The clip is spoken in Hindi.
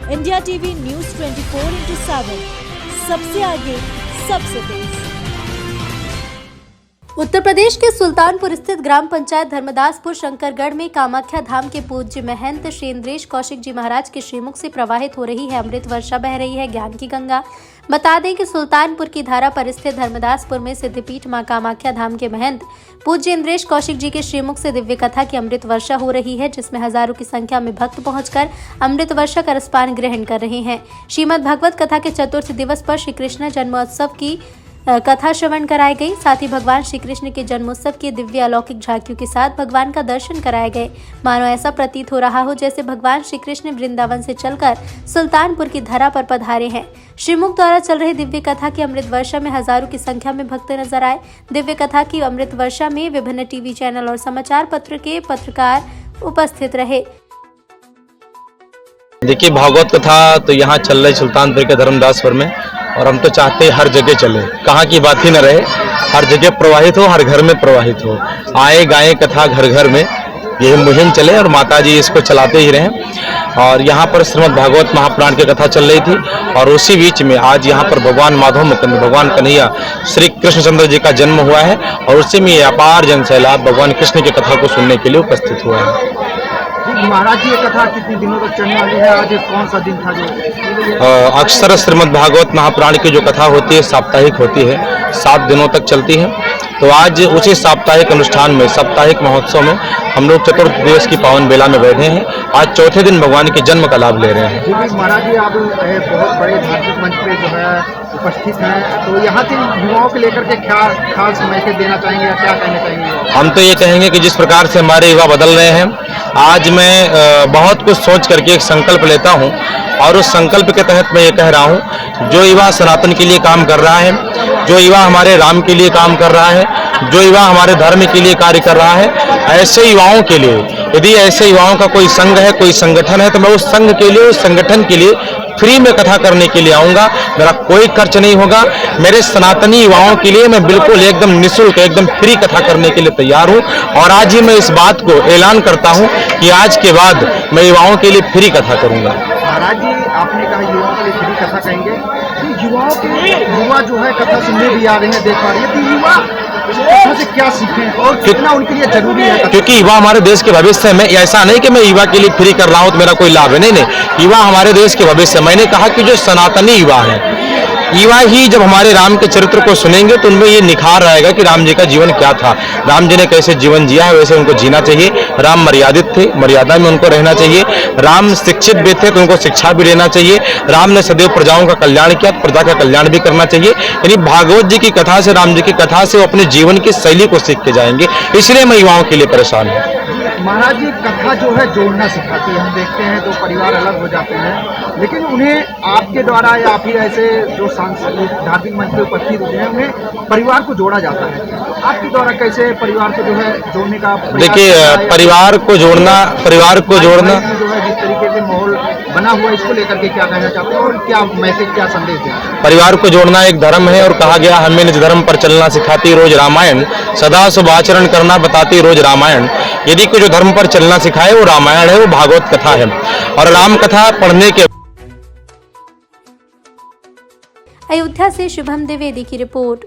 इंडिया टीवी न्यूज 24/7, सबसे आगे, सबसे तेज। उत्तर प्रदेश के सुल्तानपुर स्थित ग्राम पंचायत धर्मदासपुर शंकरगढ़ में कामाख्या धाम के पूज्य महंत श्री इंद्रेश कौशिक जी महाराज के श्रीमुख से प्रवाहित हो रही है अमृत वर्षा, बह रही है ज्ञान की गंगा। बता दें कि सुल्तानपुर की धारा पर स्थित धर्मदासपुर में सिद्धपीठ मां कामाख्या धाम के महंत पूज्य इंद्रेश कौशिक जी के श्रीमुख से दिव्य कथा की अमृत वर्षा हो रही है, जिसमें हजारों की संख्या में भक्त पहुंचकर अमृत वर्षा का रसपान ग्रहण कर रहे हैं। श्रीमद् भागवत कथा के चतुर्थ दिवस पर श्री कृष्ण जन्मोत्सव की कथा श्रवण कराई गई। साथ ही भगवान श्री कृष्ण के जन्मोत्सव के दिव्य अलौकिक झांकियों के साथ भगवान का दर्शन कराए गए। मानो ऐसा प्रतीत हो रहा हो जैसे भगवान श्री कृष्ण वृंदावन से चलकर सुल्तानपुर की धरा पर पधारे हैं। श्रीमुख द्वारा चल रही दिव्य कथा की अमृत वर्षा में हजारों की संख्या में भक्त नजर आए। दिव्य कथा की अमृत वर्षा में विभिन्न टीवी चैनल और समाचार पत्र के पत्रकार उपस्थित रहे। देखिए, भागवत कथा तो यहाँ चल रही सुल्तानपुर के धर्मदासपुर में, और हम तो चाहते हैं हर जगह चले, कहाँ की बात ही न रहे, हर जगह प्रवाहित हो, हर घर में प्रवाहित हो, आए गाए कथा घर घर में, यही मुहिम चले और माता जी इसको चलाते ही रहें। और यहाँ पर श्रीमद् भागवत महापुराण की कथा चल रही थी, और उसी बीच में आज यहाँ पर भगवान माधव मुकुंद, भगवान कन्हैया श्री कृष्णचंद्र जी का जन्म हुआ है, और उसी में अपार जन सैलाब भगवान कृष्ण की कथा को सुनने के लिए उपस्थित हुआ है। महाराज जी, ये कथा कितने दिनों तक चलने वाली है? आज कौन सा दिन था जो? अक्सर श्रीमद् भागवत महापुराण की जो कथा होती है साप्ताहिक होती है, 7 दिनों तक चलती है। तो आज उसी साप्ताहिक अनुष्ठान में, साप्ताहिक महोत्सव में हम लोग चतुर्थ दिवस की पावन बेला में बैठे हैं। आज चौथे दिन भगवान के जन्म का लाभ ले रहे हैं। जी महाराज जी, आप बहुत बड़े धार्मिक मंच पे जो है उपस्थित हैं, तो यहाँ के युवाओं को लेकर के क्या खास मैसेज देना चाहेंगे या क्या कहना चाहेंगे? हम तो ये कहेंगे कि जिस प्रकार से हमारे युवा बदल रहे हैं, आज मैं बहुत कुछ सोच करके एक संकल्प लेता हूँ, और उस संकल्प के तहत मैं ये कह रहा हूँ, जो युवा सनातन के लिए काम कर रहा है, जो युवा हमारे राम के लिए काम कर रहा है, जो युवा हमारे धर्म के लिए कार्य कर रहा है, ऐसे युवाओं के लिए, यदि ऐसे युवाओं का कोई संघ है, कोई संगठन है, तो मैं उस संघ के लिए, उस संगठन के लिए फ्री में कथा करने के लिए आऊँगा। मेरा कोई खर्च नहीं होगा। मेरे सनातनी युवाओं के लिए मैं बिल्कुल एकदम निःशुल्क, एकदम फ्री कथा करने के लिए तैयार हूँ। और आज ही मैं इस बात को ऐलान करता हूँ कि आज के बाद मैं युवाओं के लिए फ्री कथा करूँगा। महाराज जी, आपने कहा युवाओं के लिए फ्री कथा कहेंगे, तो युवा जो है कथा सुनने भी आ रहे हैं, देख पा रहे हैं, तो युवा कथा से क्या सीखें और कितना उनके लिए जरूरी है? क्योंकि युवा हमारे देश के भविष्य में, ऐसा नहीं कि मैं युवा के लिए फ्री कर रहा हूँ तो मेरा कोई लाभ है, नहीं, युवा हमारे देश के भविष्य। मैंने कहा कि जो सनातनी युवा है, युवा ही जब हमारे राम के चरित्र को सुनेंगे तो उनमें ये निखार आएगा कि राम जी का जीवन क्या था, राम जी ने कैसे जीवन जिया है, वैसे उनको जीना चाहिए। राम मर्यादित थे, मर्यादा में उनको रहना चाहिए। राम शिक्षित भी थे तो उनको शिक्षा भी लेना चाहिए। राम ने सदैव प्रजाओं का कल्याण किया, प्रजा का कल्याण भी करना चाहिए। यानी भागवत जी की कथा से, राम जी की कथा से वो अपने जीवन की शैली को सीख के जाएंगे। इसलिए मैं युवाओं के लिए परेशान हूँ। महाराज जी, कथा जो है जोड़ना सिखाती है। हम देखते हैं तो परिवार अलग हो जाते हैं, लेकिन उन्हें आपके द्वारा या फिर ऐसे जो सांस्कृतिक धार्मिक मंच पे उपस्थित होते हैं, उन्हें परिवार को जोड़ा जाता है। आपके द्वारा कैसे परिवार को जो है जोड़ने का? देखिए, परिवार को जोड़ना जो है जिस तरीके से माहौल बना हुआ, इसको लेकर के क्या कहना चाहते हैं और क्या मैसेज, क्या संदेश है? परिवार को जोड़ना एक धर्म है, और कहा गया हमें निज धर्म पर चलना सिखाती रोज रामायण, सदा शुभ आचरण करना बताती रोज रामायण। यदि कोई जो धर्म पर चलना सिखाए वो रामायण है, वो भागवत कथा है। और राम कथा पढ़ने के अयोध्या से शुभम द्विवेदी की रिपोर्ट।